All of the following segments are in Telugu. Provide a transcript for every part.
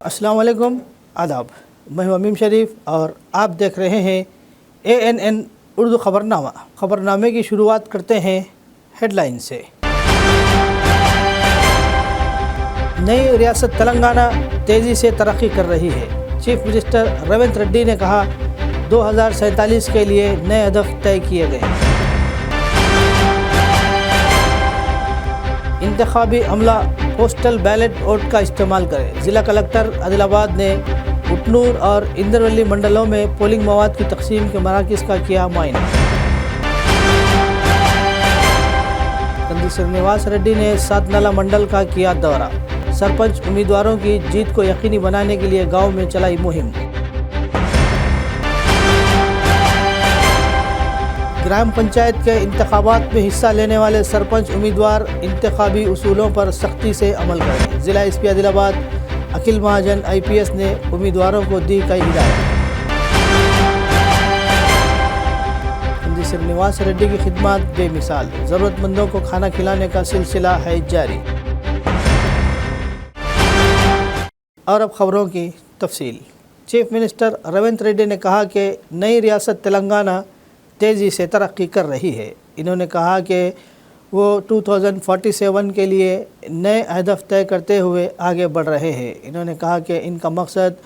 अस्सलाम वालेकुम, आदाब। मैं हूं अमीम शरीफ और आप देख रहे हैं ANN उर्दू ख़बरनामा। ख़बरनामे की शुरुआत करते हैं हेडलाइन से। नई रियासत तेलंगाना तेज़ी से तरक्की कर रही है। चीफ मिनिस्टर रेवंत रेड्डी ने कहा 2047 के लिए नए हदफ तय किए गए। इंतखाबी अमला पोस्टल बैलेट वोट का इस्तेमाल करें। ज़िला कलेक्टर आदिलाबाद ने उटनूर और इंद्रवली मंडलों में पोलिंग मवाद की तकसीम के मराकज़ का किया मुआयना। कंदी श्रीनिवास रेड्डी ने सातनाला मंडल का किया दौरा। सरपंच उम्मीदवारों की जीत को यकीनी बनाने के लिए गांव में चलाई मुहिम। ग्राम पंचायत के इंतखाबात में हिस्सा लेने वाले सरपंच उम्मीदवार इंतखाबी उसूलों पर सख्ती से अमल करें। ज़िला SP आदिलाबाद अखिल महाजन IPS ने उम्मीदवारों को दी कई हिदायत। कंदी श्रीनिवास रेड्डी की खिदमत बेमिसाल, ज़रूरतमंदों को खाना खिलाने का सिलसिला है जारी। और अब खबरों की तफसील। चीफ मिनिस्टर रेवंत रेड्डी ने कहा कि नई रियासत तेलंगाना तेज़ी से तरक्की कर रही है। इन्होंने कहा कि वो 2047 के लिए नए हदफ तय करते हुए आगे बढ़ रहे हैं। इन्होंने कहा कि इनका मकसद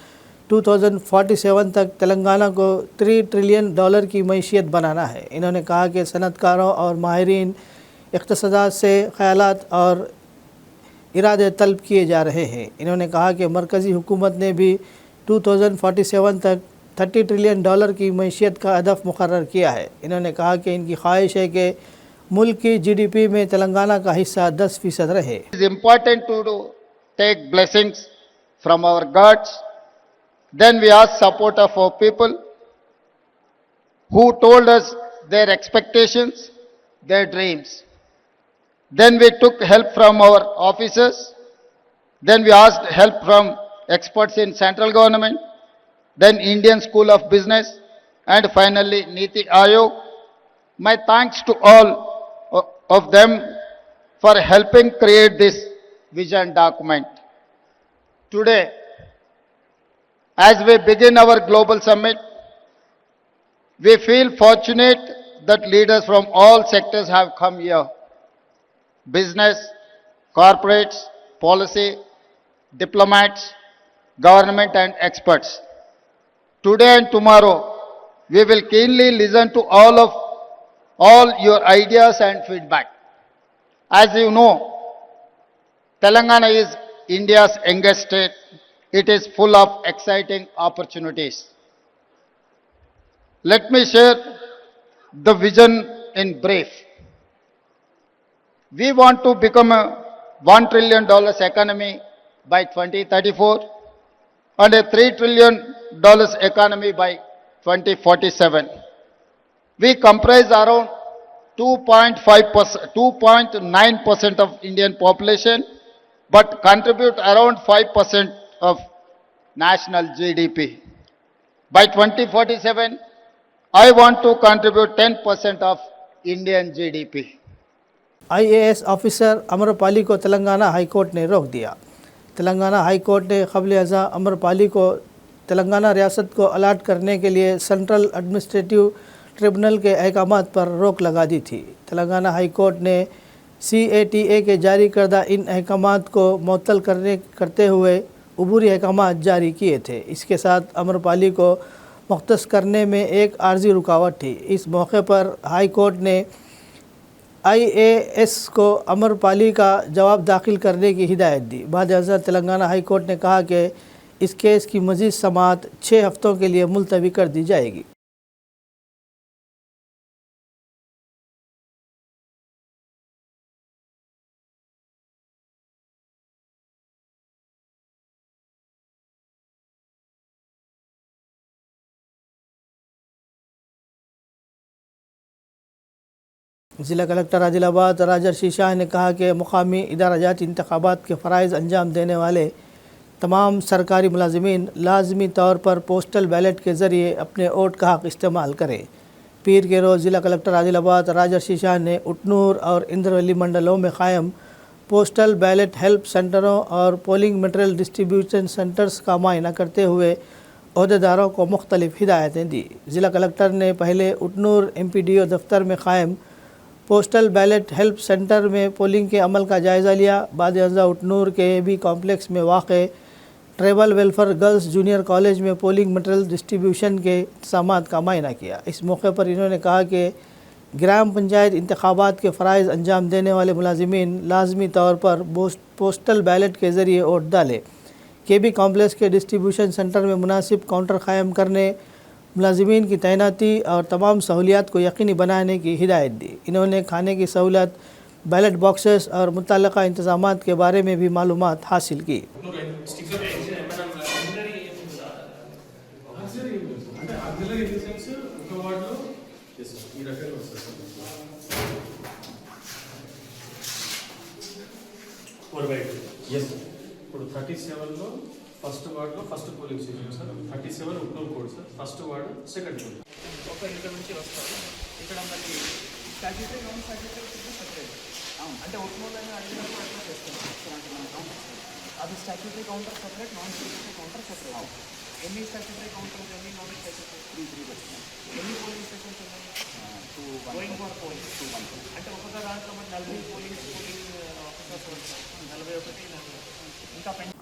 2047 तक तेलंगाना को $3 ट्रिलियन की मैशियत बनाना है। इन्होंने कहा कि सनतकारों और माहिरीन इक़्तिसाद से ख़यालात और इरादे तलब किए जा रहे हैं। इन्होंने कहा कि मरकज़ी हुकूमत ने भी 2047 तक $30 ट्रिलियन की मैशियत का हदफ मुकर्रर किया है। इन्होंने कहा कि इनकी ख्वाहिश है कि मुल्क की GDP में तेलंगाना का हिस्सा 10% रहे। It is important to take blessings from our gods. Then we ask support of our people who told us their expectations, their dreams. Then we took help from our officers. Then we asked help from experts in central government. Then Indian School of Business, and finally Niti Aayog. My thanks to all of them for helping create this vision document. Today, as we begin our global summit, we feel fortunate that leaders from all sectors have come here. Business, corporates, policy, diplomats, government and experts. Today and tomorrow, we will keenly listen to all your ideas and feedback. As you know, Telangana is India's youngest state. It is full of exciting opportunities. Let me share the vision in brief. We want to become a $1 trillion economy by 2034 and a $3 trillion economy by 2047. We comprise around 2.9% of Indian population, but contribute around 5% of national GDP. By 2047, I want to contribute 10% of Indian GDP. IAS officer Amrapali को तेलंगाना हाई कोर्ट ने रोक दिया। तेलंगाना हाई कोर्ट ने क़ब्ल अज़ा अमरपाली को तेलंगाना रियासत को अलाट करने के लिए सेंट्रल एडमिनिस्ट्रेटिव ट्रिब्यूनल के अहकामात पर रोक लगा दी थी। तेलंगाना हाई कोर्ट ने CATA के जारी करदा इन अहकामात को मुअत्तल करते हुए अबूरी अहकामात जारी किए थे। इसके साथ अमरपाली को मुख्तस करने में एक आर्जी रुकावट थी। इस मौके पर हाई कोर्ट ने IAS को अमरपाली का जवाब दाखिल करने की हिदायत दी। बाद अज़र तेलंगाना हाई कोर्ट ने कहा कि इस केस की मज़ीद समाअत 6 हफ़्तों के लिए मुलतवी कर दी जाएगी। ज़िला कलेक्टर आदिलाबाद राजर्षि शाह ने कहा कि मुकामी इदाराजाती इंतखाबात के फ़राइज़ अंजाम देने वाले तमाम सरकारी मुलाजिमीन लाजमी तौर पर पोस्टल बैलेट के ज़रिए अपने वोट का हक़ इस्तेमाल करें। पीर के रोज़ ज़िला कलेक्टर आदिलाबाद राजर्षि शाह ने उटनूर और इंद्रवली मंडलों में क़ायम पोस्टल बैलेट हेल्प सेंटरों और पोलिंग मटेरियल डिस्ट्रीब्यूशन सेंटर्स का मुआयना करते हुए अहदेदारों को मुख्तलिफ हिदायतें दी। ज़िला कलेक्टर ने पहले उटनूर MPDO दफ्तर में क़ायम पोस्टल बैलेट हेल्प सेंटर में पोलिंग के अमल का जायज़ा लिया। बाद अज़ा उटनूर के AB कॉम्प्लेक्स में वाक़ tribal welfare girls junior college में पोलिंग मटेरियल डिस्ट्रीब्यूशन के इंतज़ामात का मुआयना किया। इस मौके पर इन्होंने कहा कि ग्राम पंचायत इंतखाबात के फ़राइज़ अंजाम देने वाले मुलाजिमीन लाजमी तौर पर पोस्टल बैलेट के ज़रिए वोट डालें। KB कॉम्प्लेक्स के डिस्ट्रीब्यूशन सेंटर में मुनासिब काउंटर क़ायम करने, मुलाजिमीन की तैनाती और तमाम सहूलियात को यकीनी बनाने की हिदायत दी। इन्होंने खाने की सहूलत, बैलेट बॉक्सेस और मुतल्लका इंतज़ामात के बारे में भी मालूमात हासिल की। ఇప్పుడు 37లో ఫస్ట్ వార్డులో first polling station sir. 37 Utnoor code sir. First ward second code. ఒక ఇక్కడ నుంచి వస్తారు. ఇక్కడ మళ్ళీ స్టాట్యూటరీ నాన్ స్టాట్యూటరీ సెపరేట్. అంటే ఉట్నూరులో అడిగినప్పుడు అట్లా చేస్తాం. అది statutory counter separate, non statutory counter separate. ఎన్ని స్టాట్యూటరీ కౌంటర్స్, ఎన్ని నాన్ స్టాట్యూటరీ? 3 ఎన్ని పోలింగ్ స్టేషన్స్ ఉన్నాయి? 2 గోయింగ్ ఫర్ పోలింగ్ 2 అంటే ఒక్కొక్క దాంట్లో మరి 40 polling officers 41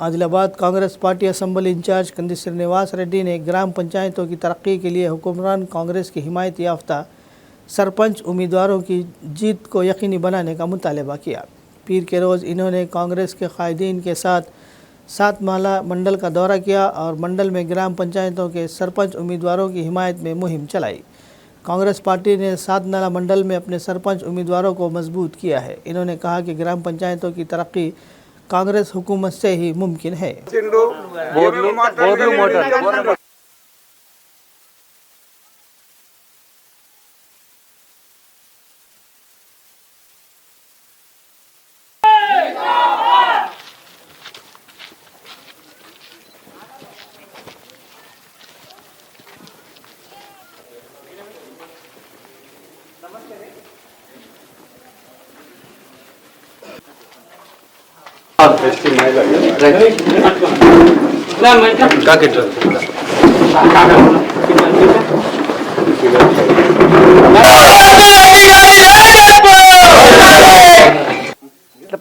Adilabad Congress party assembly incharge Kandi Srinivas Reddy ने ग्राम पंचायतों की तरक्की के लिए हुक्मरान कांग्रेस की हिमायत याफ्ता सरपंच उम्मीदवारों की जीत को यकीनी बनाने का मुतालबा किया। पीर के रोज़ इन्होंने कांग्रेस के कायदीन के साथ 7 माला मंडल का दौरा किया और मंडल में ग्राम पंचायतों के सरपंच उम्मीदवारों की हिमायत में मुहिम चलाई। कांग्रेस पार्टी ने 7 नाला मंडल में अपने सरपंच उम्मीदवारों को मजबूत किया है। इन्होंने कहा कि ग्राम पंचायतों की तरक्की कांग्रेस हुकूमत से ही मुमकिन है।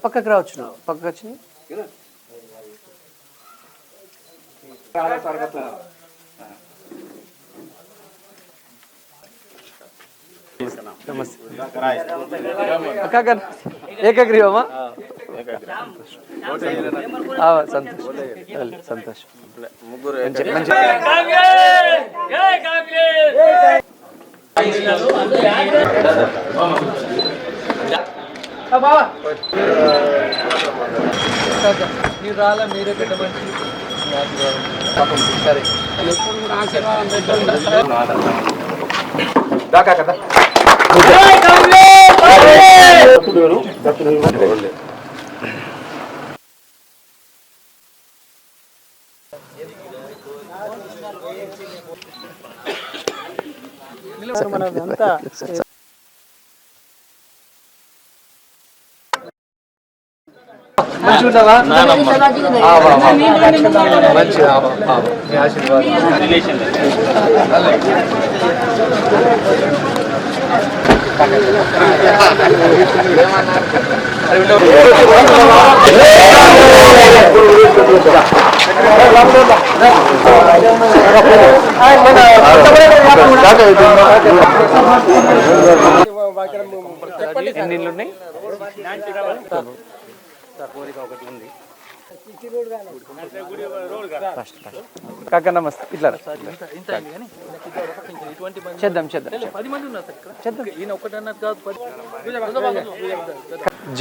పక్కకు రావచ్చు, పక్కకు వచ్చి అక్క ఏకగ్రీవమా? సంతోష్ సంతోష్. మీరు రాలా, మీరే పెట్టమంటే సరే దాకా కదా. మంచిగా మీ ఆశీర్వాదం. ఎన్ని ఇళ్ళు ఉన్నాయి? కాక నమస్తే. ఇట్లా చేద్దాం చేద్దాం.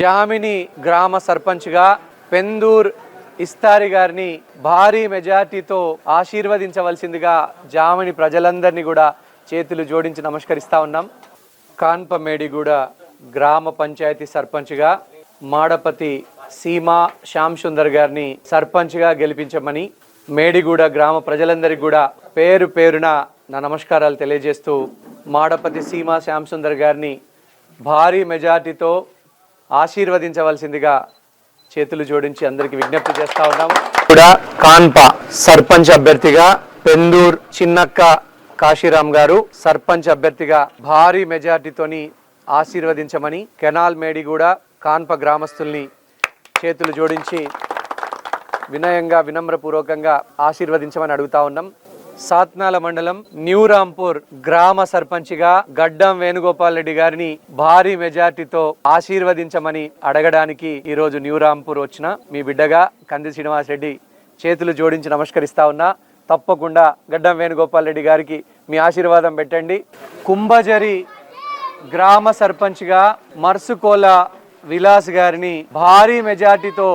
జామిని గ్రామ సర్పంచ్గా పెందూర్ ఇస్తారి గారిని భారీ మెజార్టీతో ఆశీర్వదించవలసిందిగా జామిని ప్రజలందరినీ కూడా చేతులు జోడించి నమస్కరిస్తా ఉన్నాం. కాన్పమేడిగూడ గ్రామ పంచాయతీ సర్పంచ్గా మాడపతి సీమా శ్యామ్ సుందర్ గారిని సర్పంచ్గా గెలిపించమని మేడిగూడ గ్రామ ప్రజలందరికీ కూడా పేరు పేరున నా నమస్కారాలు తెలియజేస్తూ మాడపతి సీమా శ్యామ్ సుందర్ గారిని భారీ మెజార్టీతో ఆశీర్వదించవలసిందిగా చేతులు జోడించి అందరికి విజ్ఞప్తి చేస్తా ఉన్నాము. కూడా కాన్పా సర్పంచ్ అభ్యర్థిగా పెందూర్ చిన్నక్క కాశీరామ్ గారు సర్పంచ్ అభ్యర్థిగా భారీ మెజార్టీతోని ఆశీర్వదించమని కెనాల్ మేడిగూడ కాన్ప గ్రామస్తుల్ని చేతులు జోడించి వినమ్రపూర్వకంగా ఆశీర్వదించమని అడుగుతా ఉన్నాం. సాత్నాల మండలం న్యూ రాంపూర్ గ్రామ సర్పంచ్గా గడ్డం వేణుగోపాల్ రెడ్డి గారిని భారీ మెజార్టీతో ఆశీర్వదించమని అడగడానికి ఈరోజు న్యూ రాంపూర్ వచ్చిన మీ బిడ్డగా కంది శ్రీనివాస్ రెడ్డి చేతులు జోడించి నమస్కరిస్తా ఉన్నా. తప్పకుండా గడ్డం వేణుగోపాల్ రెడ్డి గారికి మీ ఆశీర్వాదం పెట్టండి. కుంభజరి గ్రామ సర్పంచ్గా మర్సుకోల విలాస్ గారిని భారీ మెజార్టీతో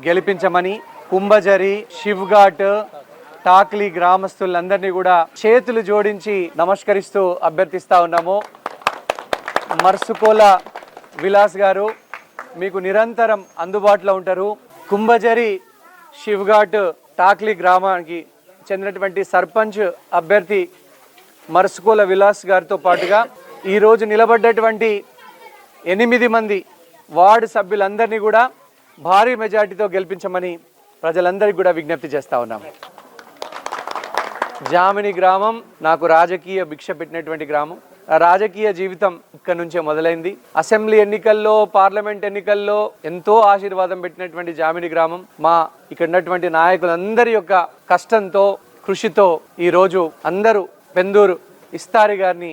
గెలిపించమని కుంభజరి శివ్ఘాట్ టాక్లీ గ్రామస్తులందరినీ కూడా చేతులు జోడించి నమస్కరిస్తూ అభ్యర్థిస్తా ఉన్నాము. మర్సుకోల విలాస్ గారు మీకు నిరంతరం అందుబాటులో ఉంటారు. కుంభజరి శివ్ఘాట్ టాక్లీ గ్రామానికి చెందినటువంటి సర్పంచ్ అభ్యర్థి మర్సుకోల విలాస్ గారితో పాటుగా ఈరోజు నిలబడ్డటువంటి 8 మంది వార్డు సభ్యులందరినీ కూడా భారీ మెజార్టీతో గెలిపించమని ప్రజలందరికీ కూడా విజ్ఞప్తి చేస్తా ఉన్నాము. జామిని గ్రామం నాకు రాజకీయ భిక్ష పెట్టినటువంటి గ్రామం. రాజకీయ జీవితం ఇక్కడ నుంచే మొదలైంది. అసెంబ్లీ ఎన్నికల్లో, పార్లమెంట్ ఎన్నికల్లో ఎంతో ఆశీర్వాదం పెట్టినటువంటి జామిని గ్రామం మా ఇక్కడ ఉన్నటువంటి నాయకులందరి యొక్క కష్టంతో, కృషితో ఈరోజు అందరూ పెందూరు ఇస్తారి గారిని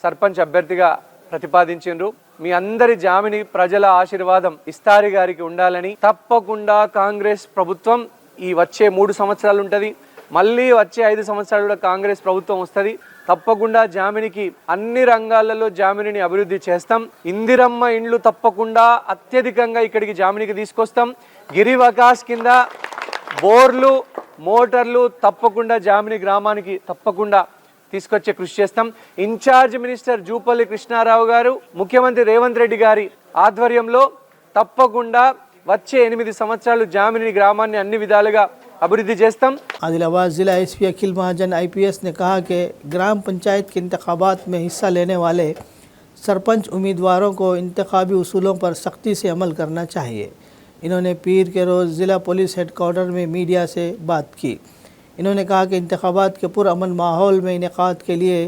సర్పంచ్ అభ్యర్థిగా ప్రతిపాదించిండ్రు. మీ అందరి జామిని ప్రజల ఆశీర్వాదం ఇస్తారి గారికి ఉండాలని, తప్పకుండా కాంగ్రెస్ ప్రభుత్వం ఈ వచ్చే 3 సంవత్సరాలు ఉంటుంది, మళ్ళీ వచ్చే 5 సంవత్సరాలు కూడా కాంగ్రెస్ ప్రభుత్వం వస్తుంది. తప్పకుండా జామినికి అన్ని రంగాలలో జామినిని అభివృద్ధి చేస్తాం. ఇందిరమ్మ ఇండ్లు తప్పకుండా అత్యధికంగా ఇక్కడికి జామినికి తీసుకొస్తాం. గిరివకాస్ కింద బోర్లు, మోటార్లు తప్పకుండా జామిని గ్రామానికి తప్పకుండా తీసుకొచ్చే కృషి చేస్తాం. ఇన్ఛార్జ్ మినిస్టర్ జూపల్లి కృష్ణారావు గారు, ముఖ్యమంత్రి రేవంత్ రెడ్డి గారి ఆధ్వర్యంలో తప్పకుండా వచ్చే 8 సంవత్సరాలు జామిని గ్రామాన్ని అన్ని విధాలుగా अभिवृद्धि చేస్తాం. आदिलाबाद ज़िला एसपी अखिल महाजन IPS ने कहा कि ग्राम पंचायत के इंतखाबात में हिस्सा लेने वाले सरपंच उम्मीदवारों को इंतखाबी उसूलों पर सख्ती से अमल करना चाहिए. इन्होंने पीर के रोज़ ज़िला पुलिस हेडक्वार्टर में मीडिया से बात की. इन्होंने कहा कि इंतखाबात के पुरअमन माहौल में इनेकाद के लिए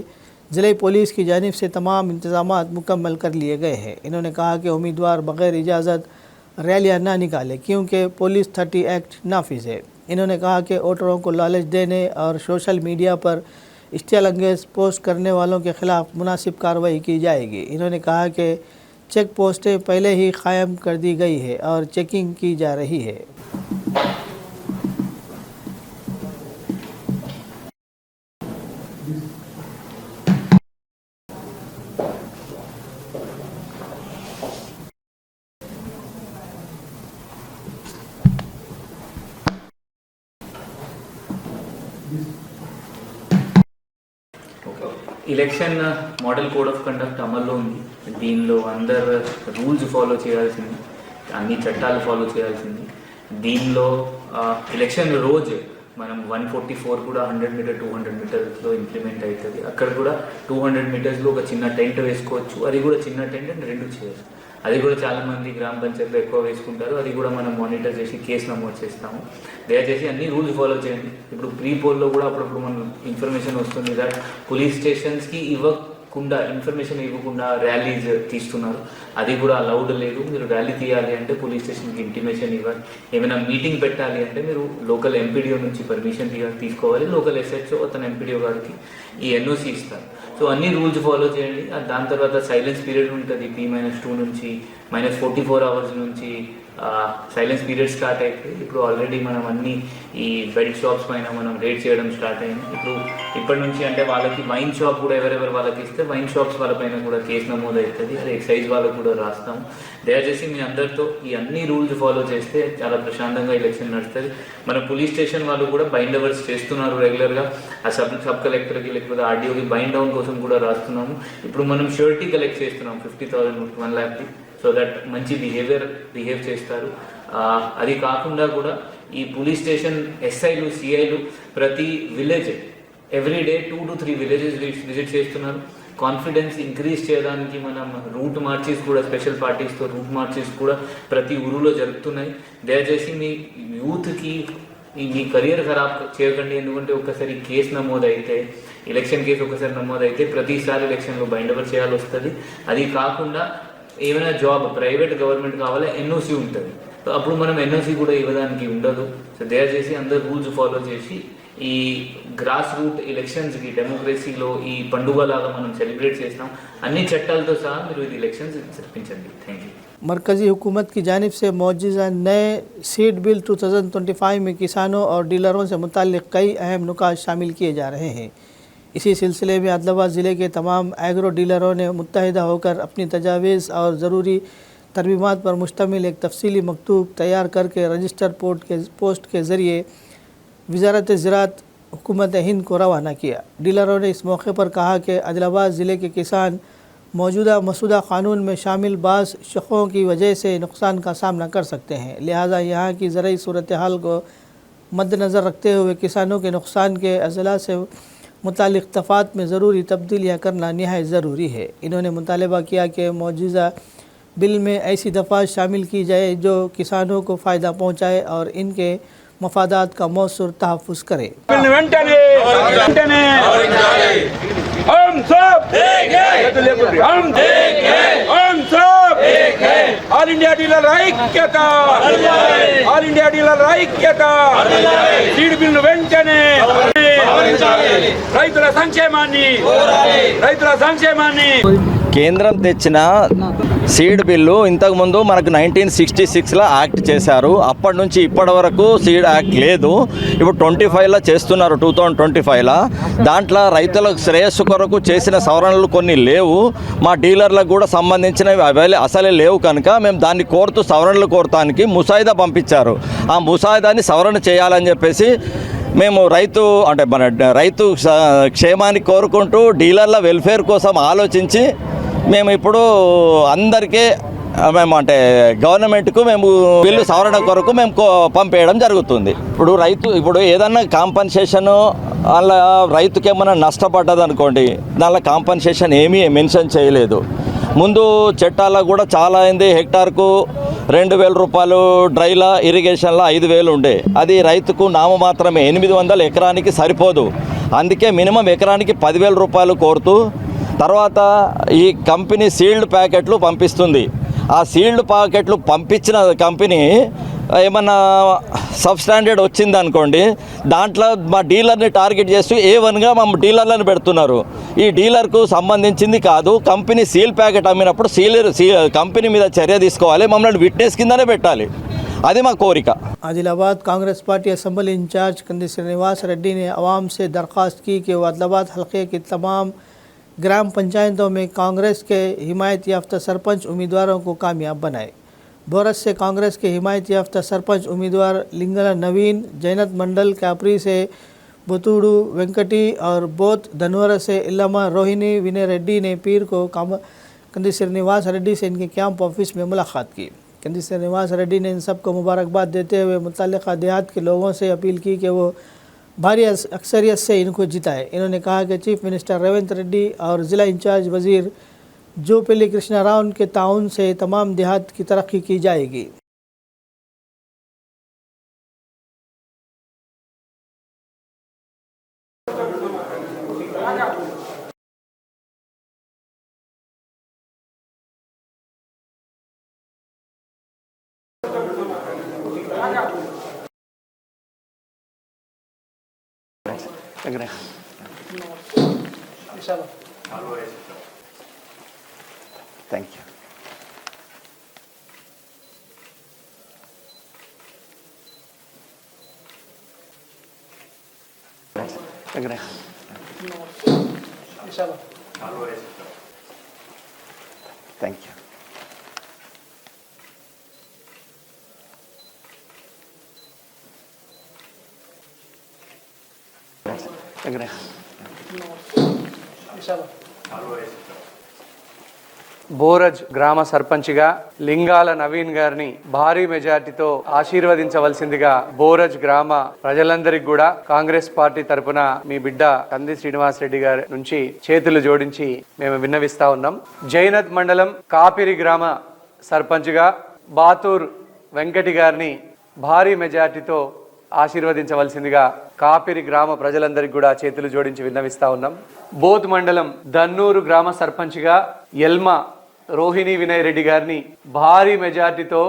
ज़िले पुलिस की जानिब से तमाम इंतज़ामात मुकम्मल कर लिए गए हैं. इन्होंने कहा कि उम्मीदवार बग़ैर इजाज़त रैलियाँ ना निकालें क्योंकि पुलिस 30 एक्ट नाफिज है. इन्होंने कहा कि वोटरों को लालच देने और सोशल मीडिया पर इश्तियाल अंगेज़ पोस्ट करने वालों के ख़िलाफ़ मुनासिब कार्रवाई की जाएगी. इन्होंने कहा कि चेक पोस्टें पहले ही क़ायम कर दी गई है और चेकिंग की जा रही है. Election model code of conduct అమల్లో ఉంది. దీనిలో అందరు రూల్స్ ఫాలో చేయాల్సింది, అన్ని చట్టాలు ఫాలో చేయాల్సింది. దీనిలో ఎలక్షన్ రోజు మనం 144 కూడా 100 మీటర్ 200 మీటర్స్లో ఇంప్లిమెంట్ అవుతుంది. అక్కడ కూడా 200 మీటర్స్లో ఒక చిన్న టెంట్ వేసుకోవచ్చు. అది కూడా చిన్న టెంట్ అండ్ 2 చైర్స్. అది కూడా చాలామంది గ్రామ పంచాయతీలో ఎక్కువ వేసుకుంటారు. అది కూడా మనం మానిటర్ చేసి కేసు నమోదు చేస్తాము. దయచేసి అన్ని రూల్స్ ఫాలో చేయండి. ఇప్పుడు ప్రీ పోల్లో కూడా అప్పుడప్పుడు మనం ఇన్ఫర్మేషన్ వస్తుంది దట్ పోలీస్ స్టేషన్స్కి ఇన్ఫర్మేషన్ ఇవ్వకుండా ర్యాలీస్ తీస్తున్నారు. అది కూడా అలౌడ్ లేదు. మీరు ర్యాలీ తీయాలి అంటే పోలీస్ స్టేషన్కి ఇంటిమేషన్ ఇవ్వాలి. ఏమైనా మీటింగ్ పెట్టాలి అంటే మీరు లోకల్ ఎంపీడీఓ నుంచి పర్మిషన్ తీసుకోవాలి. లోకల్ SHO అతను ఎంపీడీఓ గారికి ఈ NOC ఇస్తారు. సో అన్ని రూల్స్ ఫాలో చేయండి. దాని తర్వాత సైలెన్స్ పీరియడ్ ఉంటుంది. P-2 నుంచి -44 అవర్స్ నుంచి సైలెన్స్ పీరియడ్ స్టార్ట్ అయిపోయి ఇప్పుడు ఆల్రెడీ మనం అన్ని ఈ బెల్ట్ షాప్స్ పైన మనం రేట్ చేయడం స్టార్ట్ అయింది. ఇప్పటి నుంచి అంటే వాళ్ళకి వైన్ షాప్ కూడా ఎవరెవరు వాళ్ళకి ఇస్తే వైన్ షాప్స్ వాళ్ళపైన కూడా కేసు నమోదు అవుతుంది. అది ఎక్సైజ్ వాళ్ళకు కూడా రాస్తాము. దయచేసి మీ అందరితో ఈ అన్ని రూల్స్ ఫాలో చేస్తే చాలా ప్రశాంతంగా ఎలక్షన్ నడుస్తుంది. మన పోలీస్ స్టేషన్ వాళ్ళు కూడా బైండ్ అవర్స్ చేస్తున్నారు రెగ్యులర్గా. ఆ సబ్ కలెక్టర్కి లేకపోతే RDOకి బైండ్ డౌన్ కోసం కూడా రాస్తున్నాము. ఇప్పుడు మనం ష్యూరిటీ కలెక్ట్ చేస్తున్నాం 50,000 1 lakh. సో దట్ మంచి బిహేవ్ చేస్తారు. అది కాకుండా కూడా ఈ పోలీస్ స్టేషన్ SIలు CIలు ప్రతి village every day 2 to 3 villages visit చేస్తున్నారు. కాన్ఫిడెన్స్ ఇంక్రీజ్ చేయడానికి మనం రూట్ మార్చెస్ కూడా స్పెషల్ పార్టీస్తో రూట్ మార్చెస్ కూడా ప్రతి ఊరులో జరుగుతున్నాయి. దయచేసి మీ యూత్కి మీ కెరియర్ ఖరాబ్ చేయకండి. ఎందుకంటే ఒక్కసారి కేసు నమోదైతే, ఎలక్షన్ కేసు ఒకసారి నమోదైతే ప్రతిసారి ఎలక్షన్లో బైండ్ ఓవర్ చేయాల్సి వస్తుంది. అది కాకుండా ఏమైనా జాబ్ ప్రైవేట్ గవర్నమెంట్ కావాలా ఎన్ఓసి ఉంటుంది, సో అప్పుడు మనం ఎన్ఓసి కూడా ఇవ్వడానికి ఉండదు. సో దయచేసి అందరు రూల్స్ ఫాలో చేసి ఈ గ్రాస్ రూట్ ఎలక్షన్స్కి డెమోక్రసీలో ఈ పండుగలాగా మనం సెలబ్రేట్ చేస్తాం. అన్ని చట్టాలతో సహా మీరు ఇది ఎలక్షన్స్ జరిపించండి. Thank you. मरकज़ी हुकूमत की जानिब से मौजूदा नए सीड बिल 2025 में किसानों और डीलरों से मुताल्लिक़ कई अहम नुकात शामिल किए जा रहे हैं. इसी सिलसिले में आदिलाबाद ज़िले के तमाम एग्रो डीलरों ने मुत्तहिदा होकर अपनी तजावीज़ और ज़रूरी तरमीमात पर मुश्तमिल एक तफसीली मकतूब तैयार करके रजिस्टर पोस्ट के ज़रिए वज़ारत ज़राअत हुकूमत हिंद को रवाना किया. डीलरों ने इस मौके पर कहा कि आदिलाबाद ज़िले के किसान मौजूदा मसूदा क़ानून में शामिल बाज़ शक़ों की वजह से नुकसान का सामना कर सकते हैं. लिहाजा यहाँ की ज़रूरी सूरत हाल को मद्दनज़र रखते हुए किसानों के नुकसान के अज़ला से मुतालिक तफ़ात में ज़रूरी तब्दीलियाँ करना नहायत ज़रूरी है. इन्होंने मुतालबा किया कि मौजूदा बिल में ऐसी दफ़ात शामिल की जाए जो किसानों को फ़ायदा पहुँचाए और इनके मफादात का मौसूर तहफ़्फ़ुज़ करे. हम सब एक हैं, हम सब एक हैं. ऑल इंडिया डीलर ఐక్యత, ఆల్ ఇండియా డీలర్ ఐక్యత. సీడ్ బిల్లు వెంటనే రైతుల సంక్షేమాన్ని కేంద్రం తెచ్చిన సీడ్ బిల్లు ఇంతకుముందు మనకు 1966లో యాక్ట్ చేశారు. అప్పటి నుంచి ఇప్పటి వరకు సీడ్ యాక్ట్ లేదు. ఇప్పుడు 25లో చేస్తున్నారు, 2025లో. దాంట్లో రైతులకు శ్రేయస్సు కొరకు చేసిన సవరణలు కొన్ని లేవు. మా డీలర్లకు కూడా సంబంధించినవి అసలే లేవు కనుక మేము దాన్ని కోరుతూ సవరణలు కోరటానికి ముసాయిదా పంపించారు. ఆ ముసాయిదాని సవరణ చేయాలని చెప్పేసి మేము మన రైతు క్షేమాన్ని కోరుకుంటూ డీలర్ల వెల్ఫేర్ కోసం ఆలోచించి మేము ఇప్పుడు అందరికీ గవర్నమెంట్కు మేము బిల్లు సవరణ కొరకు మేము పంపేయడం జరుగుతుంది. ఇప్పుడు ఏదన్నా కాంపన్సేషను అలా రైతుకి ఏమైనా నష్టపడ్డది అనుకోండి, దానిలో కాంపన్సేషన్ ఏమీ మెన్షన్ చేయలేదు. ముందు చట్టాల్లో కూడా చాలా అయింది. హెక్టార్కు 2000 రూపాయలు, డ్రైలా ఇరిగేషన్లో 5000 ఉండే. అది రైతుకు నామమాత్రమే. 800 ఎకరానికి సరిపోదు. అందుకే మినిమం ఎకరానికి 10,000 రూపాయలు కోరుతూ తర్వాత ఈ కంపెనీ సీల్డ్ ప్యాకెట్లు పంపిస్తుంది. ఆ సీల్డ్ ప్యాకెట్లు పంపించిన కంపెనీ ఏమన్నా సబ్స్టాండర్డ్ వచ్చింది అనుకోండి, దాంట్లో మా డీలర్ని టార్గెట్ చేస్తూ A1గా మా డీలర్లను పెడుతున్నారు. ఈ డీలర్కు సంబంధించింది కాదు. కంపెనీ సీల్ ప్యాకెట్ అమ్మినప్పుడు కంపెనీ మీద చర్య తీసుకోవాలి, మమ్మల్ని విట్నెస్ కిందనే పెట్టాలి. అది మా కోరిక. Adilabad Congress party assembly incharge Kandi Srinivas Reddy ने अवाम से दरख्वास्त की कि वह आदिलाबाद हल्के की तमाम ग्राम पंचायतों में कांग्रेस के हिमायत याफ्ता सरपंच उम्मीदवारों को कामयाब बनाए. बोरस से कांग्रेस के हिमायत याफ्ता सरपंच उम्मीदवार लिंगला नवीन, जैनत मंडल कापरी से बुतूडू वेंकटी और बोत धनवर से इल्लामा रोहिणी विनय रेड्डी ने पीर को कंदी श्रीनिवास रेड्डी से इनके कैंप ऑफिस में मुलाकात की. कंदी श्रीनिवास रेड्डी ने इन सबको मुबारकबाद देते हुए मुतल्लिक़ा देहात के लोगों से अपील की कि वो भारी अक्सरियत से इनको जिताए. इन्होंने कहा कि चीफ मिनिस्टर रेवंत रेड्डी और ज़िला इंचार्ज वज़ीर जोपल्ली कृष्णा राव के ताउन से तमाम देहात की तरक्की की जाएगी. Thank you. Thank you. Boraj గ్రామ సర్పంచ్గా లింగాల నవీన్ గారిని భారీ మెజార్టీతో ఆశీర్వదించవలసిందిగా బోరజ్ గ్రామ ప్రజలందరికీ కూడా కాంగ్రెస్ పార్టీ తరపున మీ బిడ్డ కంది శ్రీనివాస్ రెడ్డి గారి నుంచి చేతులు జోడించి మేము విన్నవిస్తా ఉన్నాం. జైనత్ మండలం కాపిరి గ్రామ సర్పంచ్గా బాతూర్ వెంకటి గారిని భారీ మెజార్టీతో ఆశీర్వదించవలసిందిగా కాపిరి గ్రామ ప్రజలందరికీ కూడా చేతులు జోడించి విన్నవిస్తా ఉన్నాం. బోత్ మండలం దన్నూరు గ్రామ సర్పంచ్గా ఎల్మ రోహిణి వినయ్ రెడ్డి గారిని భారీ మెజార్టీతో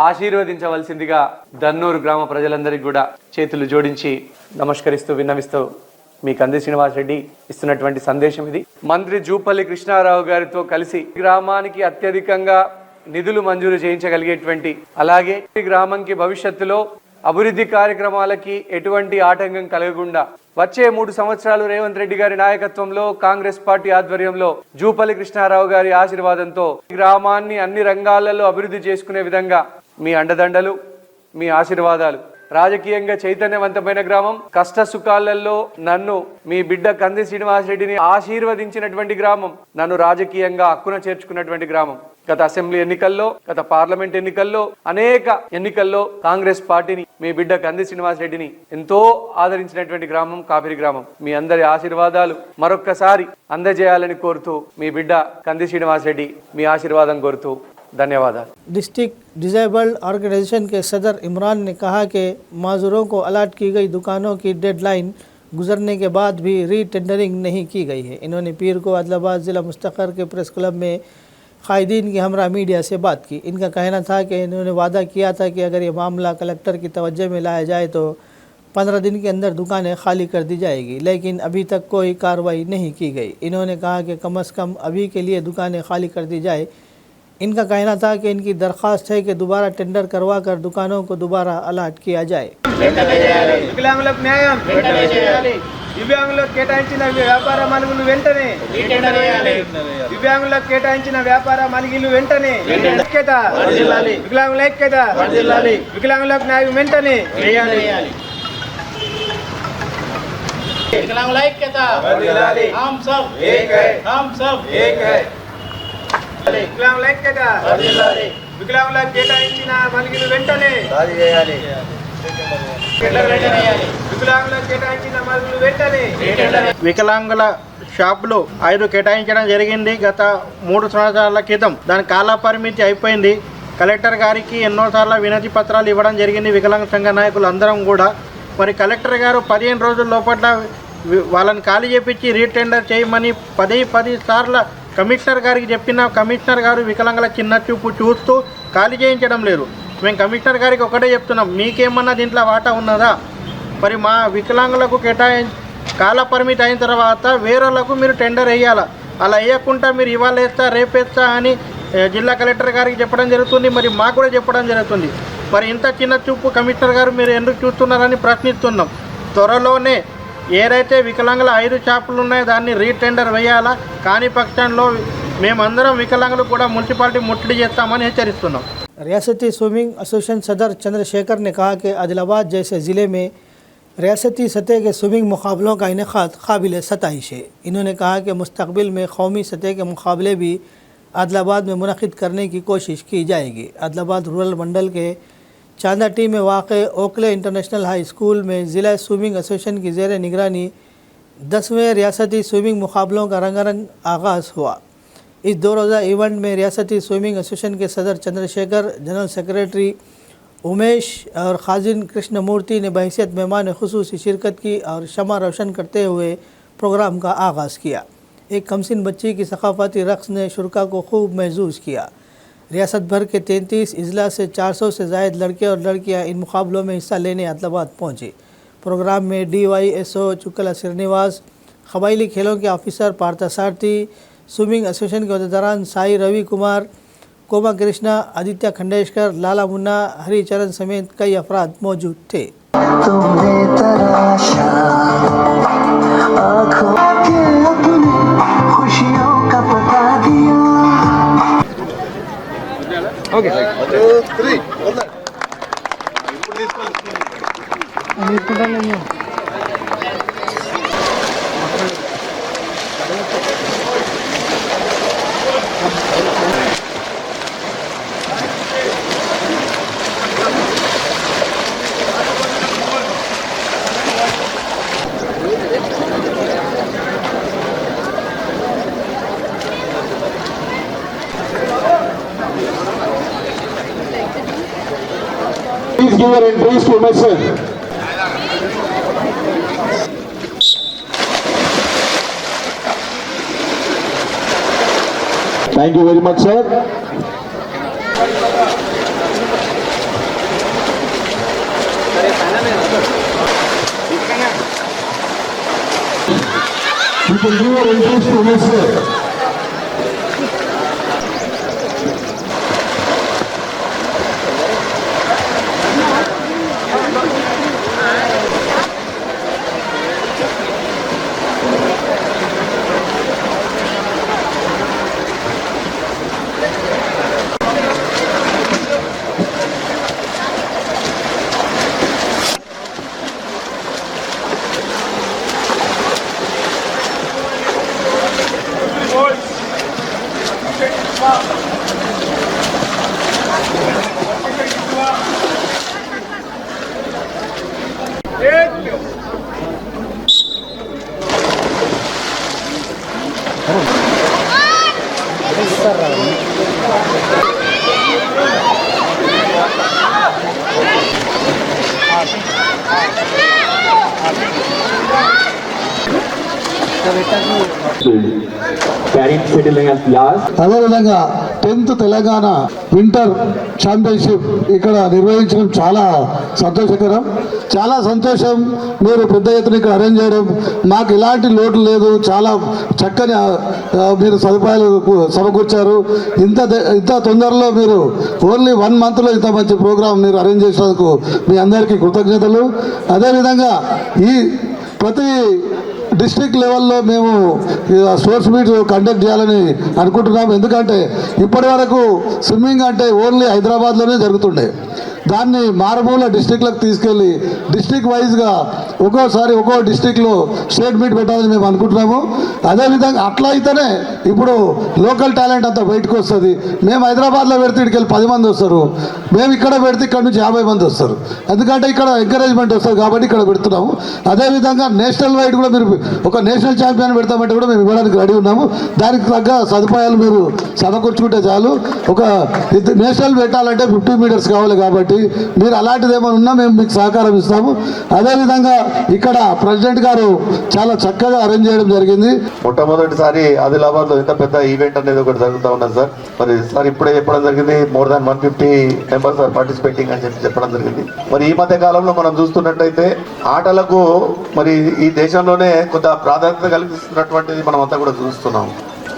ఆశీర్వదించవలసిందిగా దన్నూరు గ్రామ ప్రజలందరికీ కూడా చేతులు జోడించి నమస్కరిస్తూ విన్నవిస్తూ మీ కంది శ్రీనివాస్ రెడ్డి ఇస్తున్నటువంటి సందేశం ఇది. మంత్రి జూపల్లి కృష్ణారావు గారితో కలిసి గ్రామానికి అత్యధికంగా నిధులు మంజూరు చేయించగలిగేటువంటి, అలాగే ఈ గ్రామంకి భవిష్యత్తులో అభివృద్ధి కార్యక్రమాలకి ఎటువంటి ఆటంకం కలగకుండా వచ్చే 3 సంవత్సరాలు రేవంత్ రెడ్డి గారి నాయకత్వంలో కాంగ్రెస్ పార్టీ ఆధ్వర్యంలో జూపల్లి కృష్ణారావు గారి ఆశీర్వాదంతో గ్రామాన్ని అన్ని రంగాలలో అభివృద్ధి చేసుకునే విధంగా మీ అండదండలు, మీ ఆశీర్వాదాలు. రాజకీయంగా చైతన్యవంతమైన గ్రామం, కష్ట సుఖాలలో నన్ను మీ బిడ్డ కంది శ్రీనివాస్ రెడ్డిని ఆశీర్వదించినటువంటి గ్రామం, నన్ను రాజకీయంగా హక్కున చేర్చుకున్నటువంటి గ్రామం. గత అసెంబ్లీ ఎన్నికల్లో, గత పార్లమెంట్ ఎన్నికల్లో, అనేక ఎన్నికల్లో కాంగ్రెస్ పార్టీని, మీ బిడ్డ కంది శ్రీనివాస్ రెడ్డిని ఎంతో ఆదరించినటువంటి గ్రామం కాపిరి గ్రామం. మీ అందరి ఆశీర్వాదాలు మరొక్కసారి అందజేయాలని కోరుతూ మీ బిడ్డ కంది శ్రీనివాస్ రెడ్డి మీ ఆశీర్వాదం కోరుతూ धन्यवाद। डिस्ट्रिक्ट डिसेबल्ड ऑर्गेनाइजेशन के सदर इमरान ने कहा कि माजूरों को अलाट की गई दुकानों की डेडलाइन गुजरने के बाद भी रीटेंडरिंग नहीं की गई है। इन्होंने पीर को आदिलाबाद ज़िला मुस्तक़र के प्रेस क्लब में क़ायदीन की हमरा मीडिया से बात की। इनका कहना था कि इन्होंने वादा किया था कि अगर ये मामला कलेक्टर की तवज्जो में लाया जाए तो 15 दिन के अंदर दुकानें खाली कर दी जाएगी, लेकिन अभी तक कोई कार्रवाई नहीं की गई। इन्होंने कहा कि कम से कम अभी के लिए दुकानें खाली कर दी जाए। इनका कहना था कि इनकी दरख्वास्त है कि दोबारा टेंडर करवा कर दुकानों को दोबारा అలాట్ किया जाए। వికలాంగులకు న్యాయం, దివ్యాంగులకు కేటాయించిన వ్యాపార మలుగులు వెంటనే, దివ్యాంగులకు కేటాయించిన వ్యాపార మలుగులు వెంటనే, ఐక్యత వికలాంగుల ఐక్యత, వికలాంగులకు న్యాయం వెంటనే, వికలాంగుల ఐక్యత, हम सब एक है, हम सब एक है। వికలాంగుల ఐక్యత, వికలాంగులకు కేటాయించిన మలుగులు వెంటనే, వికలాంగులకు కేటాయించిన మలుగులు వెంటనే। వికలాంగుల షాపులు 5 కేటాయించడం జరిగింది గత 3 సంవత్సరాల క్రితం. దాని కాల పరిమితి అయిపోయింది. కలెక్టర్ గారికి ఎన్నోసార్లు వినతి పత్రాలు ఇవ్వడం జరిగింది వికలాంగ సంఘ నాయకులు అందరం కూడా. మరి కలెక్టర్ గారు 15 రోజుల లోపల వాళ్ళని ఖాళీ చేపించి రీటెండర్ చేయమని 10 సార్లు కమిషనర్ గారికి చెప్పిన కమిషనర్ గారు వికలాంగుల చిన్న చూపు చూస్తూ ఖాళీ చేయించడం లేదు. మేము కమిషనర్ గారికి ఒకటే చెప్తున్నాం, మీకేమన్నా దీంట్లో వాటా ఉన్నదా? మరి మా వికలాంగులకు కాల పరిమితి అయిన తర్వాత వేరేలకు మీరు టెండర్ వేయాలా. అలా వేయకుండా మీరు ఇవాళ వేస్తా రేపేస్తా అని జిల్లా కలెక్టర్ గారికి చెప్పడం జరుగుతుంది, మరి మాకు కూడా చెప్పడం జరుగుతుంది. మరి ఇంత చిన్న చూపు కమిషనర్ గారు మీరు ఎందుకు చూస్తున్నారని ప్రశ్నిస్తున్నాం. త్వరలోనే ఏదైతే వికలాంగుల 5 షాపులు ఉన్నాయో దాన్ని రీటెండర్ వేయాలా, కాని పక్షంలో మేమందరం వికలాంగులు కూడా మున్సిపాలిటీ ముట్టడి చేస్తామని హెచ్చరిస్తున్నాం। रियासती स्विमिंग एसोसिएशन सदर चंद्रशेखर ने कहा कि आदिलाबाद जैसे ज़िले में रियासती सतह के स्विमिंग मुकाबलों का इनेकाद काबिल सताइश है। इन्होंने कहा कि मुस्तकबिल में कौमी सतह के मुकाबले भी आदिलाबाद में मुनक़िद करने की कोशिश की जाएगी। आदिलाबाद रूरल मंडल के चांदाटी में वाक़ ओकले इंटरनेशनल हाई स्कूल में ज़िला स्विमिंग एसोसिएशन की ज़ेर निगरानी 10वें रियासती स्विमिंग मुकाबलों का रंगारंग आगाज़ हुआ। इस 2 रोज़ा इवेंट में रियासती स्विमिंग एसोसिएशन के सदर चंद्रशेखर, जनरल सेक्रेटरी उमेश और खाजिन कृष्णमूर्ति ने बहैसियत मेहमान खुसूसी शिरकत की और शमा रोशन करते हुए प्रोग्राम का आगाज़ किया। एक कमसिन बच्ची की सकाफ़ती रक़्स ने शुरका को खूब महसूस किया। रियासत भर के 33 अजला से 400 से ज़ायद लड़के और लड़कियां इन मुकाबलों में हिस्सा लेने आदिलाबाद पहुँचे। प्रोग्राम में DYSO चुकला श्रीनिवास, कबायली खेलों के ऑफिसर पार्थसारथी, स्विमिंग एसोसिएशन के अहदेदारान साई रवि कुमार, कोमा कृष्णा, आदित्य खंडेशकर, लाला मुन्ना, हरिचरण समेत कई अफराद मौजूद थे। your entries to message. Thank you very much, sir. You can give your entries to message. అదేవిధంగా 10th తెలంగాణ వింటర్ ఛాంపియన్షిప్ ఇక్కడ నిర్వహించడం చాలా సంతోషకరం. చాలా సంతోషం మీరు పెద్ద ఎత్తున ఇక్కడ అరేంజ్ చేయడం. మాకు ఎలాంటి లోటు లేదు, చాలా చక్కని మీరు సదుపాయాలు సమకూర్చారు. ఇంత తొందరలో మీరు ఓన్లీ 1 monthలో ఇంత మంచి ప్రోగ్రాం మీరు అరేంజ్ చేసినందుకు మీ అందరికీ కృతజ్ఞతలు. అదేవిధంగా ఈ ప్రతి డిస్ట్రిక్ట్ లెవెల్లో మేము స్పోర్ట్స్ మీట్ కండక్ట్ చేయాలని అనుకుంటున్నాము. ఎందుకంటే ఇప్పటి వరకు స్విమ్మింగ్ అంటే ఓన్లీ హైదరాబాద్లోనే జరుగుతుండే. దాన్ని మారుమూల డిస్ట్రిక్ట్లకు తీసుకెళ్ళి డిస్ట్రిక్ట్ వైజ్గా ఒక్కోసారి ఒక్కో డిస్ట్రిక్ట్లో స్టేట్ మీట్ పెట్టాలని మేము అనుకుంటున్నాము. అదేవిధంగా అట్లా అయితేనే ఇప్పుడు లోకల్ టాలెంట్ అంతా బయటకు వస్తుంది. మేము హైదరాబాద్లో పెడితే ఇక్కడికి వెళ్ళి 10 మంది వస్తారు, మేము ఇక్కడ పెడితే ఇక్కడ నుంచి 50 మంది వస్తారు. ఎందుకంటే ఇక్కడ ఎంకరేజ్మెంట్ వస్తుంది కాబట్టి ఇక్కడ పెడుతున్నాము. అదేవిధంగా నేషనల్ వైడ్ కూడా మీరు ఒక నేషనల్ ఛాంపియన్ పెడతామంటే కూడా మేము ఇవ్వడానికి రెడీ ఉన్నాము. దానికి తగ్గ సదుపాయాలు మీరు సమకూర్చుకుంటే చాలు. ఒక నేషనల్ పెట్టాలంటే 50 meters కావాలి కాబట్టి మీరు అలాంటిది ఏమైనా ఉన్నా మేము మీకు సహకారం ఇస్తాము. అదేవిధంగా ఇక్కడ ప్రెసిడెంట్ గారు చాలా చక్కగా అరేంజ్ చేయడం జరిగింది. మొట్టమొదటిసారి ఆదిలాబాద్లో ఇంత పెద్ద ఈవెంట్ అనేది ఒకటి జరుగుతూ ఉన్నది సార్. మరి సార్ ఇప్పుడే చెప్పడం జరిగింది, more than 150 members are participating అని చెప్పడం జరిగింది. మరి ఈ మధ్య కాలంలో మనం చూస్తున్నట్టయితే ఆటలకు మరి ఈ దేశంలోనే కొంత ప్రాధాన్యత కల్పిస్తున్నటువంటిది మనం అంతా కూడా చూస్తున్నాం.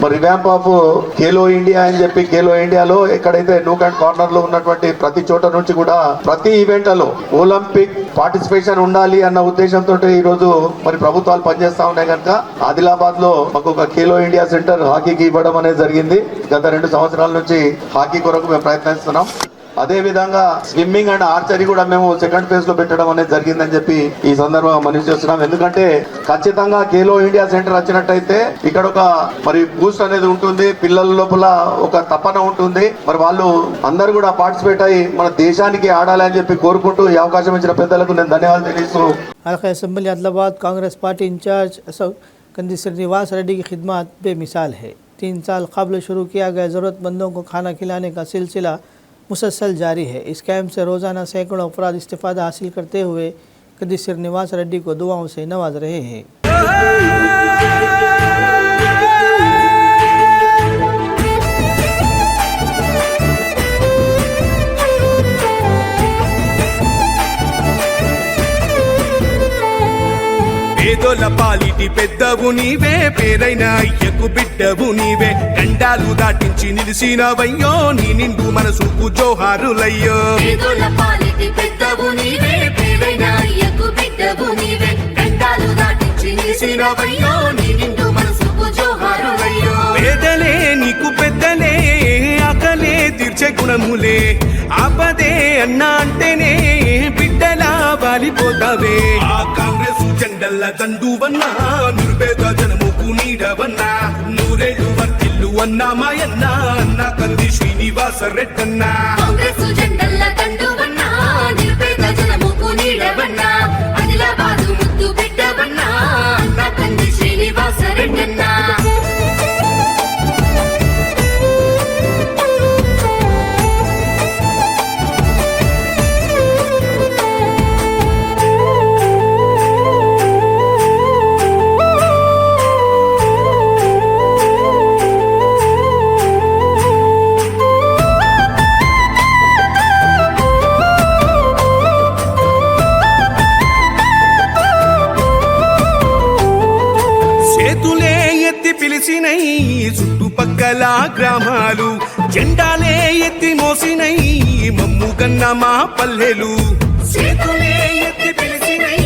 మరి రివాంప్ ఆఫ్ ఖేలో ఇండియా అని చెప్పి ఖేలో ఇండియాలో ఎక్కడైతే నూక్ అండ్ కార్నర్ లో ఉన్నటువంటి ప్రతి చోట నుంచి కూడా ప్రతి ఈవెంట్లలో ఒలింపిక్ పార్టిసిపేషన్ ఉండాలి అన్న ఉద్దేశంతో ఈ రోజు మరి ప్రభుత్వాలు పనిచేస్తా ఉన్నాయి కనుక ఆదిలాబాద్ లో మాకు ఒక ఖేలో ఇండియా సెంటర్ హాకీకి ఇవ్వడం అనేది జరిగింది. గత 2 సంవత్సరాల నుంచి హాకీ కొరకు మేము ప్రయత్నిస్తున్నాం. అదే విధంగా స్విమ్మింగ్ అండ్ ఆర్చరీ కూడా మేము సెకండ్ ఫేజ్ లో పెట్టడం అనేది జరిగిందని చెప్పి ఈ సందర్భంగా మనవి చేస్తున్నాం. ఎందుకంటే ఖచ్చితంగా ఖేలో ఇండియా సెంటర్ వచ్చినట్టయితే ఇక్కడ ఒక మరి బూస్ట్ అనేది ఉంటుంది, పిల్లల లోపల ఒక తపన ఉంటుంది. మరి వాళ్ళు అందరూ కూడా పార్టిసిపేట్ అయ్యి మన దేశానికి ఆడాలి అని చెప్పి కోరుకుంటూ ఈ అవకాశం ఇచ్చిన పెద్దలకు నేను ధన్యవాదాలు తెలియజేస్తూ हल्का assembly Adilabad Congress party incharge Kandi Srinivas Reddy की खिदमत बेमिसाल है. 3 साल कबल शुरू किया गया ज़रूरतमंदों को खाना खिलाने का सिलसिला मुसलसल जारी है. इस कैंप से रोज़ाना सैकड़ों अफराद इस्तिफ़ादा हासिल करते हुए कंदी श्रीनिवास रेड्डी को दुआओं से नवाज रहे हैं. పేదోల పాలిటి పెద్దవు నీవే, పేరైన అయ్యకు బిడ్డవు నీవే. గండాలు దాటించి నిలిసినవయ్యో, నీ నిండు మనసుకు జోహారులయ్యో. పేదోల పాలిటి పెద్దవు నీవే, పేరైన అయ్యకు బిడ్డవు నీవే. గండాలు దాటించి నిలిసినవయ్యో, నీ నిండు మనసుకు జోహారులయ్యో. పేదలే నీకు పెద్దలే, ఆకలే తీర్చే గుణములే. ఆపదే అన్నా అంటేనే బిడ్డలా వాలిపోతావే. ఆ కాంగ్రెస్ జెండల్ల దండువన్నా, నిర్పేద జనముకు నీడవన్నా. నూరేళ్ళు వర్తిల్లు అన్నా మాయన్నా, అన్నా కంది శ్రీనివాస రెడ్డన్నా. కాంగ్రెస్ జెండల్ల దండువన్నా, నిర్పేద జనముకు నీడవన్నా. ఆదిలాబాదు ముద్దు బిడ్డవన్నా, అన్నా కంది శ్రీనివాస రెడ్డన్నా. చుట్టుపక్కల గ్రామాలు జెండాలే ఎత్తి మోసినై మమ్ము కన్న మా పల్లెలు చేతులే ఎత్తి పిలిచినై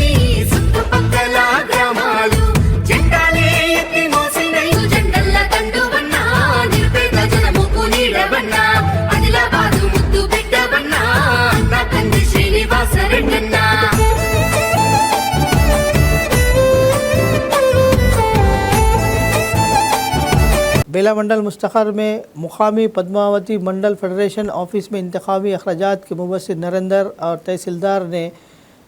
చుట్టుపక్కల గ్రామాలు జెండాలే ఎత్తి మోసినై జెండల్ల కండువన్నా నిరుపేద జనముకు నీడవన్నా ఆదిలాబాదు ముద్దు బిడ్డవన్నా నా కంది శ్రీనివాస రెడ్డన్నా बेला मंडल मुस्तखर में मुकामी पद्मावती मंडल फेडरेशन ऑफिस में इंतखाबी अखराजात के मुबस्सिर नरेंद्र और तहसीलदार ने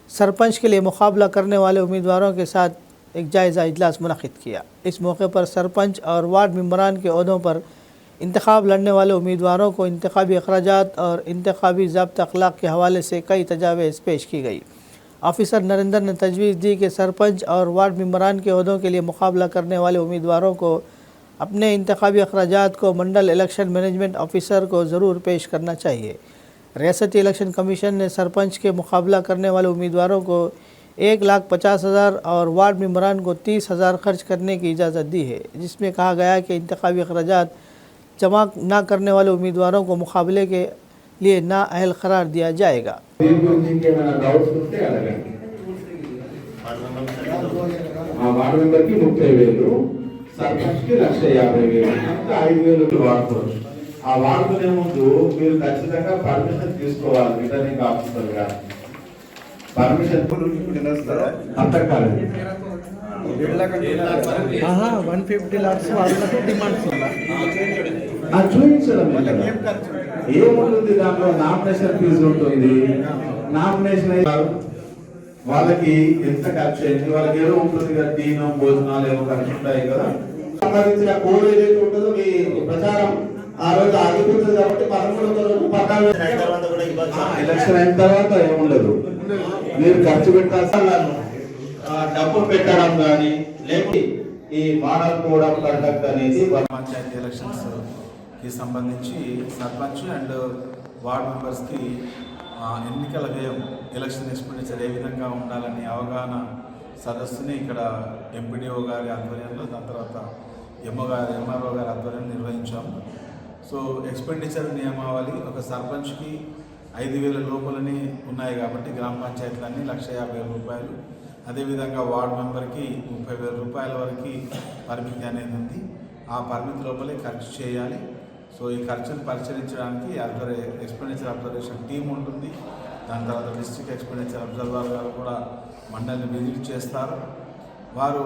सरपंच के लिए मुकाबला करने वाले उम्मीदवारों के साथ एक जायज़ा इजलास मुनक़िद किया। इस मौके पर सरपंच और वार्ड मेंबरान के ओहदों पर इंतखाब लड़ने वाले उम्मीदवारों को इंतखाबी अखराजात और इंतखाबी ज़ाब्ता अखलाक के हवाले से कई तजावीज़ पेश की गई। ऑफिसर नरेंद्र ने तजवीज़ दी कि सरपंच और वार्ड मेंबरान के ओहदों के लिए मुकाबला करने वाले उम्मीदवारों को अपने इंतखाबी अखराजात को मंडल इलेक्शन मैनेजमेंट ऑफिसर को ज़रूर पेश करना चाहिए। रियासती इलेक्शन कमीशन ने सरपंच के मुकाबला करने वाले उम्मीदवारों को 1,50,000 और वार्ड मेंबरान को 30,000 खर्च करने की इजाज़त दी है, जिसमें कहा गया कि इंतखाबी अखराजात जमा न करने वाले उम्मीदवारों को मुकाबले के लिए नाअहल करार दिया जाएगा। సర్పంచ్కి 1,50,000 అంతా 5,000 వాడుకోవచ్చు. ఆ వాడుకునే ముందు మీరు ఖచ్చితంగా పర్మిషన్ తీసుకోవాలి. రిటర్నింగ్ ఆఫీసర్ గారు పర్మిషన్ అర్థం కాలేదు. 150 lakhs వాళ్ళకు డిమాండ్స్ ఉన్నాయి. చూపించడం ఏముంటుంది దాంట్లో నామినేషన్ ఫీజు ఉంటుంది. నామినేషన్ వాళ్ళకి ఎంత ఖర్చు అయింది, వాళ్ళకి ఏదో ఉంటుంది కదా, టీనం భోజనాలు ఏవో ఖర్చు ఉంటాయి కదా. సంబంధించిన కోడ్ ఏదైతే ఉంటుందో మీ ప్రచారం ఆ రోజు ఆగిపోతుంది కాబట్టి 11వ రోజు 14 ఎలక్షన్ అయిన తర్వాత ఏముండదు. మీరు ఖర్చు పెట్టాల్సిన డబ్బు పెట్టడం కానీ లేకపోతే ఈ మోడల్ కోడ్ ఆఫ్ కండక్ట్ అనేది పంచాయతీ ఎలక్షన్స్ కి సంబంధించి సర్పంచ్ అండ్ వార్డ్ మెంబర్స్కి ఎన్నికల వ్యయం ఎలక్షన్ ఎక్స్పెండిచర్ ఏ విధంగా ఉండాలని అవగాహన సదస్సుని ఇక్కడ ఎంపీడీఓ గారి ఆధ్వర్యంలో, దాని తర్వాత ఎంఆర్ఓ గారి ఆధ్వర్యంలో నిర్వహించాము. సో ఎక్స్పెండిచర్ నియమావళి ఒక సర్పంచ్కి 5,000 లోపలనే ఉన్నాయి కాబట్టి గ్రామ పంచాయతీలన్నీ 1,50,000 రూపాయలు, అదేవిధంగా వార్డు మెంబర్కి 30,000 రూపాయల వరకు పరిమితి అనేది ఉంది. ఆ పరిమితి లోపలే ఖర్చు చేయాలి. సో ఈ ఖర్చును పరిశీలించడానికి ఎక్స్పెండిచర్ అబ్జర్వేషన్ టీం ఉంటుంది. దాని తర్వాత డిస్ట్రిక్ట్ ఎక్స్పెండిచర్ అబ్జర్వర్ గారు కూడా మండలిని విజిట్ చేస్తారు. వారు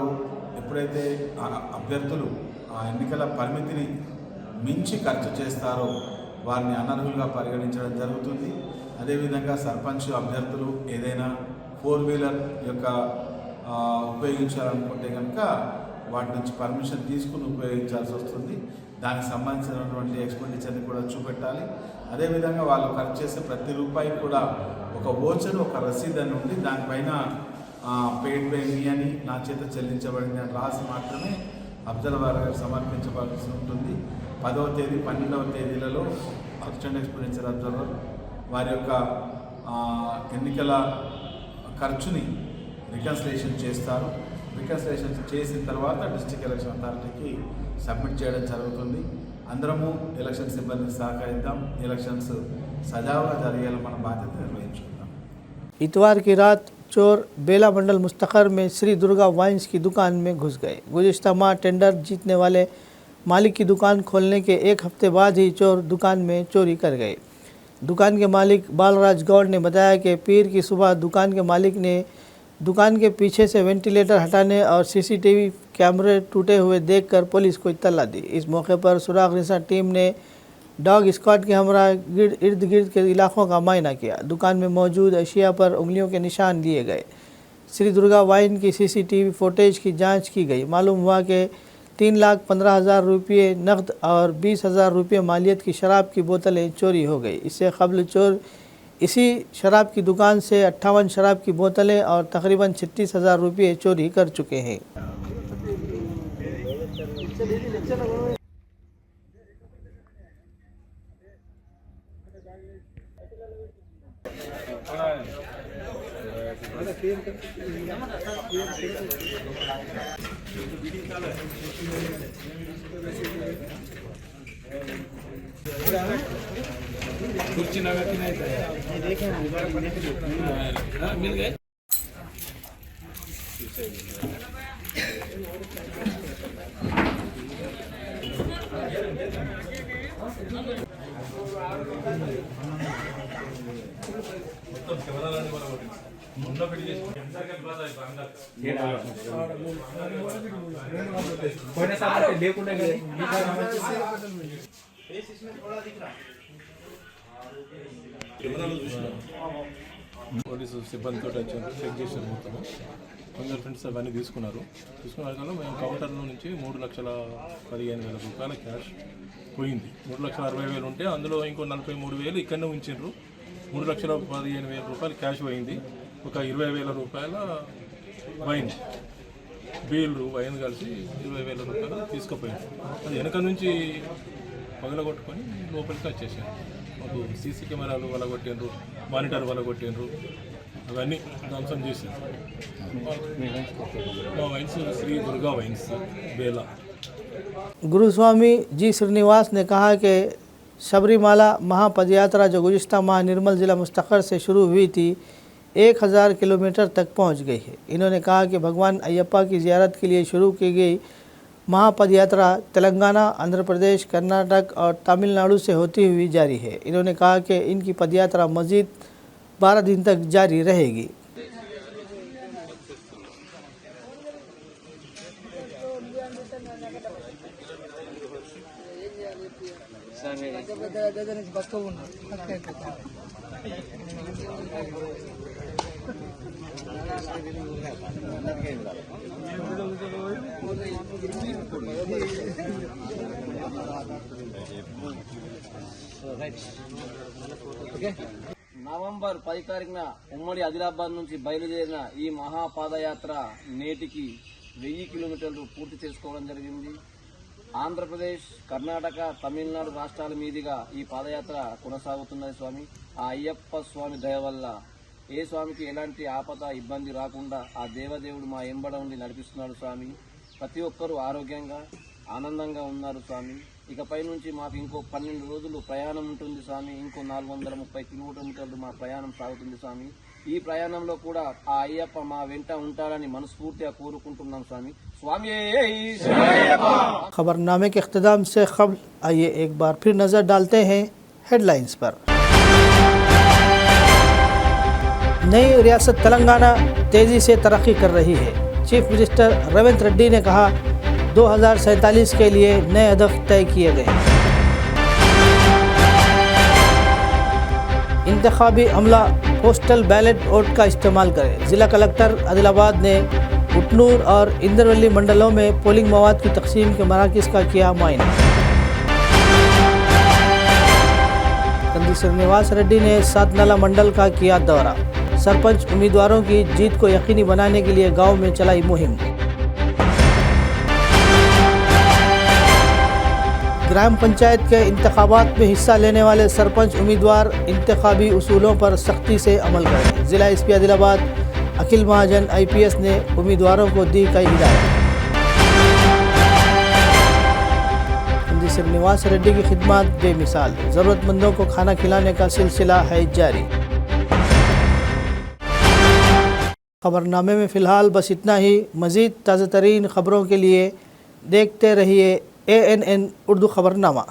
ఎప్పుడైతే అభ్యర్థులు ఆ ఎన్నికల పరిమితిని మించి ఖర్చు చేస్తారో వారిని అనర్హులుగా పరిగణించడం జరుగుతుంది. అదేవిధంగా సర్పంచ్ అభ్యర్థులు ఏదైనా 4-వీలర్ యొక్క ఉపయోగించాలనుకుంటే కనుక వాటి నుంచి పర్మిషన్ తీసుకుని ఉపయోగించాల్సి వస్తుంది. దానికి సంబంధించినటువంటి ఎక్స్పెండిచర్ని కూడా చూపెట్టాలి. అదేవిధంగా వాళ్ళు ఖర్చు చేసే ప్రతి రూపాయి కూడా ఒక ఓచర్, ఒక రసీదు అని ఉండి దానిపైన పెయిడ్ బై మీ అని నా చేత చెల్లించబడింది అని రాసి మాత్రమే అబ్జర్వర్ గారు సమర్పించవలసి ఉంటుంది. 10వ తేదీ 12వ తేదీలలో అసిస్టెంట్ ఎక్స్పెండిచర్ అబ్జర్వర్ వారి యొక్క ఎన్నికల ఖర్చుని రికన్సిలేషన్ చేస్తారు. రికన్సిలేషన్ చేసిన తర్వాత డిస్ట్రిక్ట్ ఎలక్షన్ అథారిటీకి సబ్మిట్ చేయడం జరుగుతుంది. అందరము ఎలక్షన్ సిబ్బందికి సహకరిద్దాం. ఎలక్షన్స్ సజావుగా జరిగేలా మన బాధ్యత నిర్వహించుకుందాం. इतवार की रात चोर बेला मंडल मुस्तखर में श्री दुर्गा वाइन्स की दुकान में घुस गए। गुज़िश्ता माह टेंडर जीतने वाले मालिक की दुकान खोलने के एक हफ्ते बाद ही चोर दुकान में चोरी कर गए। दुकान के मालिक बालराज गौड़ ने बताया कि पीर की सुबह दुकान के मालिक ने दुकान के पीछे से वेंटिलेटर हटाने और सीसीटीवी कैमरे टूटे हुए देखकर पुलिस को इत्तला दी। इस मौके पर सुराग रिसा टीम ने डॉग स्क्वाड के हमरा इर्द गिर्द के इलाकों का मायना किया। दुकान में मौजूद अशिया पर उंगलियों के निशान लिए गए। श्री दुर्गा वाइन की सीसीटीवी फुटेज की जांच की गई। मालूम हुआ कि 3,15,000 रुपये नकद और 20,000 रुपये मालियत की शराब की बोतलें चोरी हो गई। इससे कबल चोर इसी शराब की दुकान से 58 शराब की बोतलें और तकरीबन 36,000 रुपये चोरी कर चुके हैं। कुर्सी लगा कि नहीं मिल गए। పోలీసు సిబ్బందితో చెక్ చేసారు మొత్తము ఫింగర్ ప్రింట్స్ అవన్నీ తీసుకున్నారు కానీ మేము కౌంటర్లో నుంచి 3,15,000 రూపాయల క్యాష్ పోయింది. 3,60,000 ఉంటే అందులో ఇంకో 43,000 ఇక్కడనే ఉంచిండ్రు. 3,15,000 రూపాయలు క్యాష్ పోయింది. ఒక 20,000 రూపాయల వైన్ బీళ్ళు వైన్ కలిసి 20,000 రూపాయలు తీసుకుపోయింది. అది వెనక నుంచి పగలగొట్టుకొని లోపలికి వచ్చేసాను. మాకు సీసీ కెమెరాలు వలగొట్టిండ్రు, మానిటర్ వలగొట్టిండ్రు, అవన్నీ ధ్వంసం చేశారు. మా వైన్స్ శ్రీ దుర్గా వైన్స్ बेला। गुरुस्वामी जी श्रीनिवास ने कहा कि सबरीमाला महापदयात्रा जो गुज़िश्ता माह निर्मल ज़िला मुस्तखर से शुरू हुई थी 1000 किलोमीटर तक पहुंच गई है। इन्होंने कहा कि भगवान अयप्पा की ज़ियारत के लिए शुरू की गई महापदयात्रा तेलंगाना, आंध्र प्रदेश, कर्नाटक और तमिलनाडु से होती हुई जारी है। इन्होंने कहा कि इनकी पदयात्रा मज़ीद 12 दिन तक जारी रहेगी। నవంబర్ 10 తారీఖున ఉమ్మడి ఆదిలాబాద్ నుంచి బయలుదేరిన ఈ మహాపాదయాత్ర నేటికి 1000 కిలోమీటర్లు పూర్తి చేసుకోవడం జరిగింది. ఆంధ్రప్రదేశ్, కర్ణాటక, తమిళనాడు రాష్ట్రాల మీదుగా ఈ పాదయాత్ర కొనసాగుతున్నది. స్వామి ఆ అయ్యప్ప స్వామి దయ వల్ల ఏ స్వామికి ఎలాంటి ఆపద ఇబ్బంది రాకుండా ఆ దేవదేవుడు మా ఎంబడ ఉండి నడిపిస్తున్నాడు స్వామి. ప్రతి ఒక్కరూ ఆరోగ్యంగా ఆనందంగా ఉన్నారు స్వామి. ఇకపై నుంచి మాకు ఇంకో 12 రోజులు ప్రయాణం ఉంటుంది స్వామి. ఇంకో 430 కిలోమీటర్లు మా ప్రయాణం సాగుతుంది స్వామి. ఈ ప్రయాణంలో కూడా ఆ అయ్యప్ప మా వెంట ఉంటాడని మనస్ఫూర్తిగా కోరుకుంటున్నాం స్వామి. స్వామి खबरनामे के इख्तिताम से क़ब्ल आइए एक बार फिर नज़र डालते हैं हेडलाइंस पर। नई रियासत तेलंगाना तेज़ी से तरक्की कर रही है। चीफ मिनिस्टर रेवंत रेड्डी ने कहा 2047 के लिए नए हदफ तय किए गए। इंतखाबी अमला पोस्टल बैलेट वोट का इस्तेमाल करें। ज़िला कलेक्टर आदिलाबाद ने उटनूर और इंदरवली मंडलों में पोलिंग मवाद की तकसीम के मराकज़ का किया मुआयना। कंदी श्रीनिवास रेड्डी ने सातनाला मंडल का किया दौरा। सरपंच उम्मीदवारों की जीत को यकीनी बनाने के लिए गांव में चलाई मुहिम। ग्राम पंचायत के इंतखाबात में हिस्सा लेने वाले सरपंच उम्मीदवार इंतखाबी उसूलों पर सख्ती से अमल करें। ज़िला एसपी आदिलाबाद अखिल महाजन IPS ने उम्मीदवारों को दी कई हिदायत। श्रीनिवास रेड्डी की खिदमत बेमिसाल, ज़रूरतमंदों को खाना खिलाने का सिलसिला है जारी। खबरनामे में फ़िलहाल बस इतना ही। मज़ीद ताज़ा तरीन खबरों के लिए देखते रहिए ANN उर्दू खबरनामा।